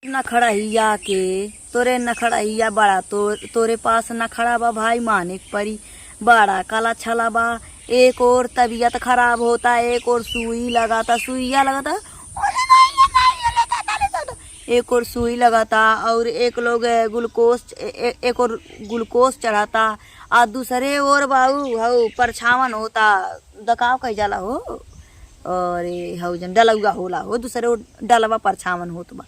नखड़हिया के तोरे नखड़हिया बड़ा तोरे पास नखड़ा बा भाई मानिक परी बड़ा काला छला बा। एक और तबीयत खराब होता, एक और सुई लगाता, सुइया लगाता, एक और सुई लगाता और एक लोग ग्लूकोज एक और ग्लूकोज चढ़ाता और दूसरे और बाबू हऊ परछावन होता दकाव कही जाला हो और हऊ जन डलुआ होला हो दूसरे और डलवा परछावन होत बा।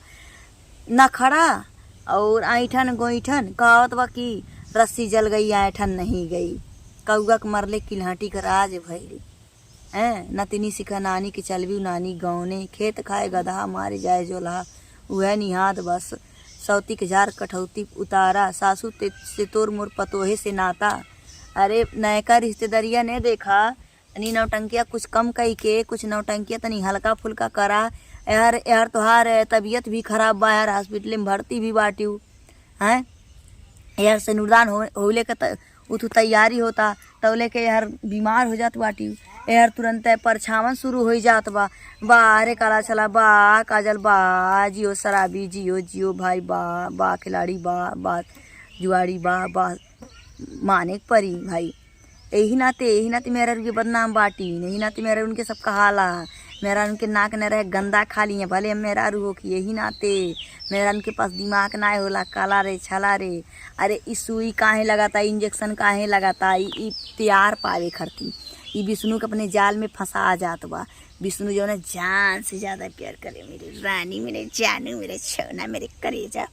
नखड़ा और ऐठन गोईठन कहत बा कि रस्सी जल गई ऐठन नहीं गई, कौआ के मरले किल्हाटी का राज भइली नतिनी सिखा नानी के चलबी नानी गौने खेत खाए गधा मारे जाए जोलहा वह निहाद बस सौती के जार कठौती उतारा सासू से तोर मोर पतोहे से नाता। अरे नयका रिश्तेदारिया ने देखा तनी नौटंकिया कुछ कम कही के कुछ नौटंकिया तनी हल्का फुल्का करा। यार यार तोहार तबीयत भी खराब बा यार हॉस्पिटल में भर्ती भी बाटियू हैं यार सिनुरदान होले के उतु तैयारी होता तो लेके यार बीमार हो जात बाटी यार तुरंत परछावन शुरू हो जात बा। बा अरे काला चला बा काजल बा जियो शराबी जियो जियो भाई बा खिलाड़ी बा जुआड़ी बा माने परी भाई। यही नाते मेरा उनके बदनाम बाटी यही नाते मेरा उनके सब कहाला मेरा उनके नाक न रहे गंदा खा लिए भले हम मेरा रू हो कि यही नाते मेरा उनके पास दिमाग ना होला काला रे छला रे। अरे ई सुई काहे लगाता इंजेक्शन काहे लगाता ई प्यार पावे खरती ई विष्णु के अपने जाल में फंसा जात बा। विष्णु जो है जान से ज़्यादा प्यार करे मेरी रानी मेरे जानू मेरे सोना मेरे करेजा।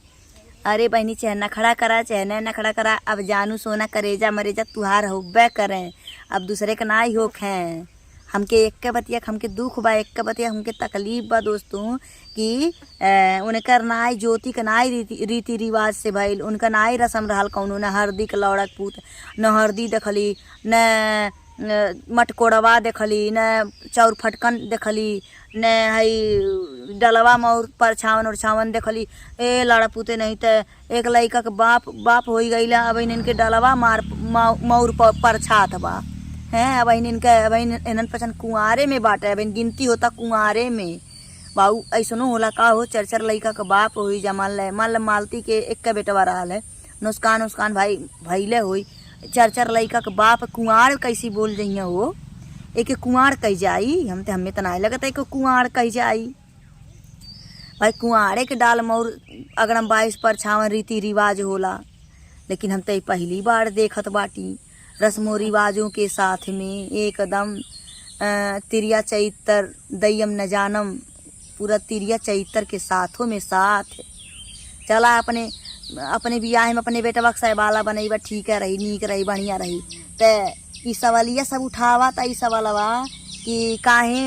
अरे बहनी चाहे नखड़ा करा चाहे न नखड़ा करा अब जानू सोना करेजा मरेजा तुहार होबे करें अब दूसरे का ना ही होख हैं। हमके एक के बतिया हमके दुख बा एक के बतिया हमके तकलीफ बा दोस्तों कि उनकर नाई ज्योति का नाई रीति रिवाज से भइल उनका नाई रस्म रहल कौनो न हरदी के लौड़क पूत न हरदी देखली न मटकोड़वा देखली न चौर फटकन देखली न हई डलवा मौर परछावन उरछावन देखली। ए लड़ा पूते नहीं तो एक लड़का के बाप हो गईला अब इनके डलवा मौर परछात बा हैं अब इनन पचन कुंवारे में बाटे अब गिनती होता कुंवारे में बाऊ ऐसनो होला का हो चरचर लड़का का बाप हो जा मान ल मालती के एक का बेटवा रहा है नुस्कान भाई भैले हुई चरचर लड़का के बाप कुंवार कैसी बोल जइया हो एक कुंवार कही जाई हमें तो नहीं लगता एक कुंवार कही जाई भाई कुंवारे के डाल मौर अगड़म 22 परछावन रीति रिवाज होला लेकिन हम तो पहली बार देखत बाटी रस्मों रिवाजों के साथ में एकदम तिरिया चैतर दयम न जानम पूरा तिरिया चैतर के साथों में साथ चला अपने बियाह में अपने बेटवा के सहबाला बनैबा ठीक है रही नीक रही बढ़िया रही तो ई सवालिया सब उठावा था ई सवालवा कि काहे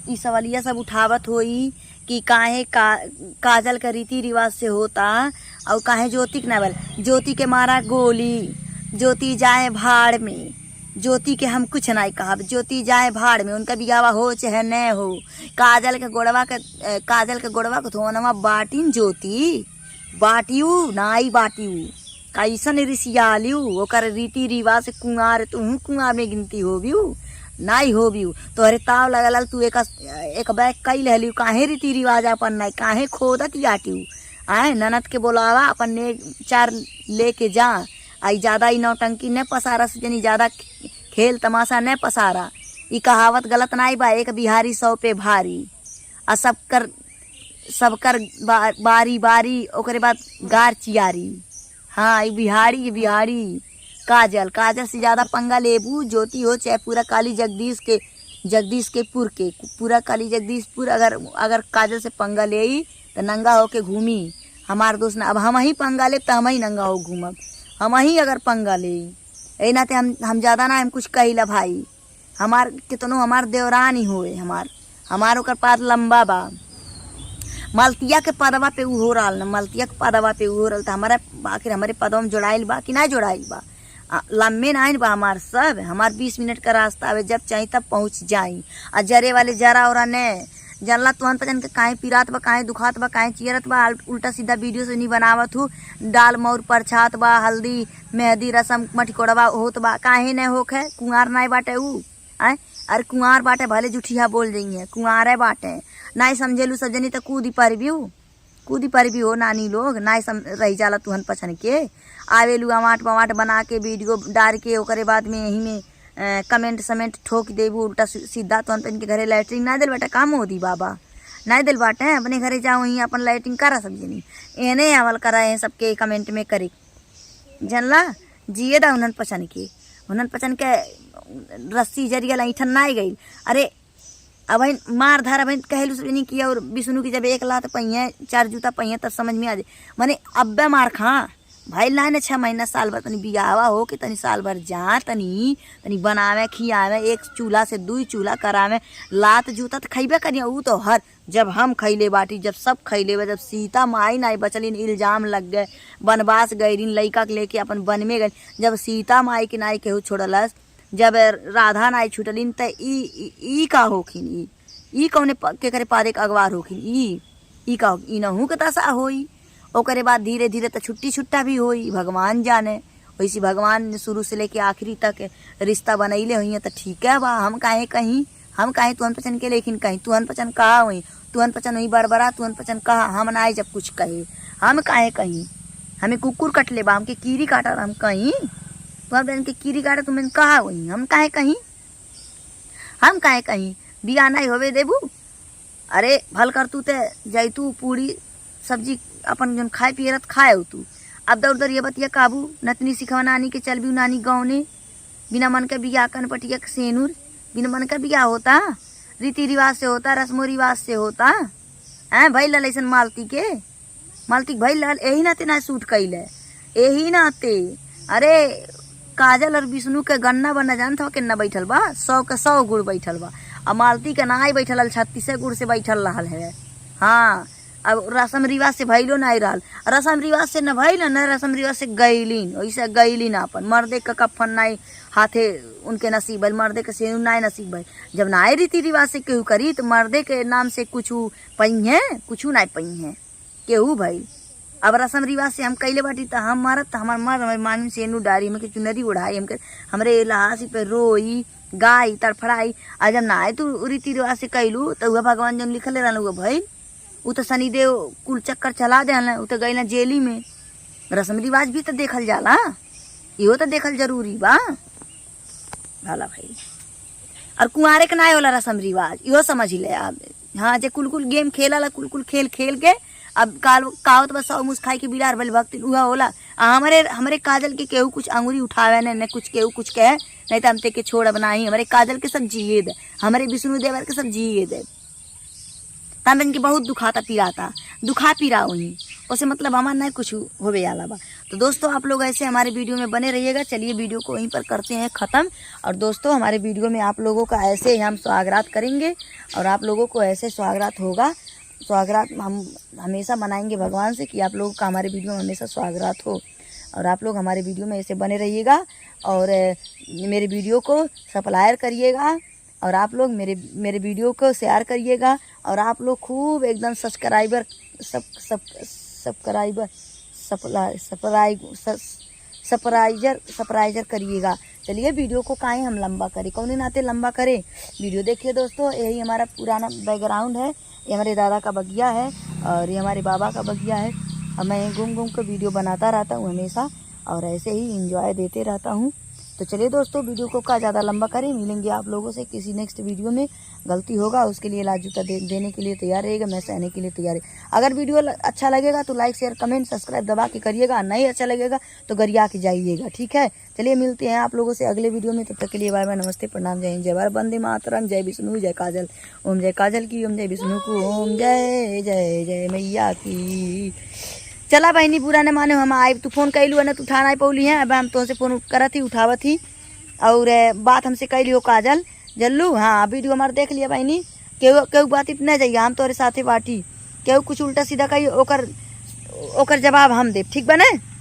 ई सवालिया सब उठावत होई कि काहे काजल का रीति रिवाज से होता और काहे ज्योति के नावल ज्योति के मारा गोली ज्योति जाए भाड़ में ज्योति के हम कुछ नहीं कहब ज्योति जाए भाड़ में उनका बियावा हो चाहे न हो काजल के गोड़वा के थोनवा बाटिन ज्योति बाटियू नाई बाटियू कैसन ऋषियालियू ओकर रीति रिवाज से कुंवार तू कुंवार में गिनती होबियू नाई होबियू तोहरे ताव लगल तू एक बैग कई लहलियू काहे रीति रिवाज अपन नहीं काहे खोदत याटियू आए ननद के बोलावा अपन ने चार लेके जा आई ज्यादा ई नौटंकी न पसारा से जनी ज्यादा खेल तमाशा न पसारा ई कहावत गलत नाई बा एक बिहारी 100 पे भारी आ सबकर बारी बारी ओकरे बाद गार चियारी। हाँ ई बिहारी काजल से ज्यादा पंगा लेबू ज्योति हो चाहे पूरा काली जगदीश के पुर के पूरा काली जगदीशपुर अगर काजल से पंगा ले तो नंगा होके घूमी हमार दोस्त ना अब हम ही पंगा ले तो हम ही नंगा हो घूमब हम ही अगर पंगा ले यही नाते हम ज्यादा ना हम कुछ कहिला भाई हमार कितनो हमार देवरान ही होए हमार ओकर पाद लंबा बा मलतिया के पदवा पे उ हो रहा न मलतिया के पदवा पे उ हो रहा हमारा आखिर हमारे पदवा में जोड़ाइल बा कि ना जोड़ाइल बा लम्बे ना बा हमार सब हमार 20 मिनट का रास्ता आवे जब चाहिए तब पहुँच जाई आ जरे वाले जरा और ने जानला तुहन पचन के काहे पिरात बा काहे दुखात बा काहे चियरत बा उल्टा सीधा वीडियो से नहीं बनावत हूँ डाल मौर परछात बा हल्दी मेहंदी रसम मटकोड़वा होत बा काहे न होख है कुंवार नाई बाटे उ आए अरे कुंवार बाटे भले जुठिया बोल रही है, कुंवारे बाटे नाई समझेलू सब जनी तो कूदी पर भी हो नानी लोग नाई रही जाला तुहन पछन के आवेलू अमाट बमाट बना के वीडियो डाल के ओकरे बाद में यही में कमेंट समेंट ठोक देबू उल्टा सीधा तुहन पे इनके घरे लैट्रिन ना दिल बेटा काम होती बाबा नहीं दिल बाटे अपने घरे जाओ वहीं अपन लाइटिंग करा सब जनी एने अमल करा है सबके कमेंट में करे जनला जिए दा उन्हन पचन के रस्सी जरिया लाइठन ना गई। अरे अब मार धार अब कहलू सब नहीं किया और विष्णु की जब एक लात पहिए 4 जूता पहिए तब समझ में आ जाए मने अब्बे मार खा भाई ला ने 6 महीना साल भर तनी बियावा हो कि तनी साल भर जा तनी बनावे खियावे एक चूल्हा से 2 चूल्हा करावे लात जूता तो खैबे करिए ऊ तो हर जब हम खैले बाटी जब सब खैले जब सीता माई नाई बचलिन इल्जाम लग गए बनवास गईन लइका के लेके अपन वन में गए जब सीता माई के नाई केहू छोड़लस जब राधा नाई छुटलिन त ई का होखिन ई कौने के करे पादे के अगवार होखिन ई का ई नहू के तसा होई ओकरे बाद धीरे धीरे तो छुट्टा भी होई भगवान जाने वैसी भगवान ने शुरू से लेके आखिरी तक रिश्ता बनैले हुई तो ठीक है बा हम काहे तुहन पचन के लेकिन कहीं तुहन पचन कहा हुई तुहन पचन हुई बरबरा तुहन पचन कहा हम ना जब कुछ कहे हम काहे कहीं हमें कुकुर कट ले बा हमके कीरी काटा हम कहीं तुहन पचन के कीरी काटा तुम्हें कहा हुई हम काहे कहीं बिया नहीं होवे देबू। अरे भल कर तू ते जैतू पूरी सब्जी अपन जन खाए पियरत खाए हो तू अब दौड़ दौड़ ये बतिया काबू नतनी सिखवा नानी के चल भी नानी गाँव ने बिना मन के बिया कन पटिया सेनूर बिना मन का बिया होता रीति रिवाज से होता रस्मो रिवाज से होता है भाई लाल ऐसा मालती भाई लाल यही नाते ना सूट कैले यही नाते। अरे काजल और विष्णु के गन्ना बनना जानता हो कितना बैठल बा 100 के 100 गुड़ बैठल बा और मालती के नाई बैठल 36 गुड़ से बैठल रहा है। हाँ अब रसम रिवाज से भैलो नहीं रहल रसम रिवाज से न भैल न रसम रिवाज से गईलिन वैसे गईलिन अपन मर्दे का कफन नाई हाथे उनके नसीब भइल मर्दे के सेनूर नाई नसीब भइल जब नाई रीति रिवाज से केहू करी तो मर्दे के नाम से कुछ पहिए कुछ नहीं पहिए केहू भइल। अब रसम रिवाज से हम कैले बाटी तो हम मारत हमार मर्द हमारे मानी सेनूर डारी हमके चुनरी उड़ाई हमके हमरे लहासी पे रोई गाई तड़फड़ाई आ जब नाई तू रीति रिवाज से कैलू तो वह भगवान जन लिखल रहल हुआ भइल उ तो शनिदेव कुल चक्कर चला दे उ तो गई जेली में रस्म रिवाज भी तो देखल जाला इहो तो देखल जरूरी बा भाला भाई। और कुंवारे के ना होला रस्म रिवाज इहो समझ ले आप। हाँ जे कुल गेम खेला कुल खेल के अब कावत बस मुस खाई के बिलार भल भक्ति उहा होला हमरे काजल के केहू कुछ अंगुरी उठावे न कुछ केहू कुछ कहे नहीं तो हम ते के छोड़ बनाई हमारे काजल के सब जिए दे हमारे विष्णु देवर के सब जिए दे तब इनके बहुत दुखा पीरा वहीं उसे मतलब हमारा नहीं कुछ होवे आला बा। तो दोस्तों आप लोग ऐसे हमारे वीडियो में बने रहिएगा। चलिए वीडियो को वहीं पर करते हैं ख़त्म। और दोस्तों हमारे वीडियो में आप लोगों का ऐसे ही हम स्वागत करेंगे और आप लोगों को ऐसे स्वागत होगा स्वागत हम हमेशा मनाएंगे भगवान से कि आप लोगों का हमारे वीडियो में हमेशा स्वागत हो और आप लोग हमारे वीडियो में ऐसे बने रहिएगा और मेरे वीडियो को सप्लायर करिएगा और आप लोग मेरे वीडियो को शेयर करिएगा और आप लोग खूब एकदम सब्सक्राइबर सप्राइजर करिएगा। चलिए वीडियो को काहे हम लंबा करें कौन नाते लंबा करें वीडियो देखिए दोस्तों। यही हमारा पुराना बैकग्राउंड है ये हमारे दादा का बगिया है और ये हमारे बाबा का बगिया है और मैं घूम कर वीडियो बनाता रहता हूँ हमेशा और ऐसे ही इंजॉय देते रहता हूँ। तो चलिए दोस्तों वीडियो को का ज़्यादा लंबा करें मिलेंगे आप लोगों से किसी नेक्स्ट वीडियो में। गलती होगा उसके लिए लाज जूता देने के लिए तैयार रहेगा मैं सहने के लिए तैयार है। अगर वीडियो अच्छा लगेगा तो लाइक शेयर कमेंट सब्सक्राइब दबा के करिएगा नहीं अच्छा लगेगा तो गरिया के जाइएगा ठीक है। चलिए मिलते हैं आप लोगों से अगले वीडियो में तब तक के लिए बाय बाय नमस्ते प्रणाम जय हिंद जय भारत वंदे मातरम जय विष्णु जय काजल ओम जय काजल की ओम जय विष्णु को ओम जय जय जय मैया की। चला बहनी बुरा न माने हम आए तू फोन कैलू न तू उठा नहीं पौली है अब हम तुमसे फोन करत ही उठावत ही और बात हमसे कैली हो काजल जल्लू। हाँ वीडियो हमारे देख लिया बहनी केहू बात इतना जाइए हम तोरे साथे बाटी केहू कुछ उल्टा सीधा कही ओकर जवाब हम दे ठीक बने।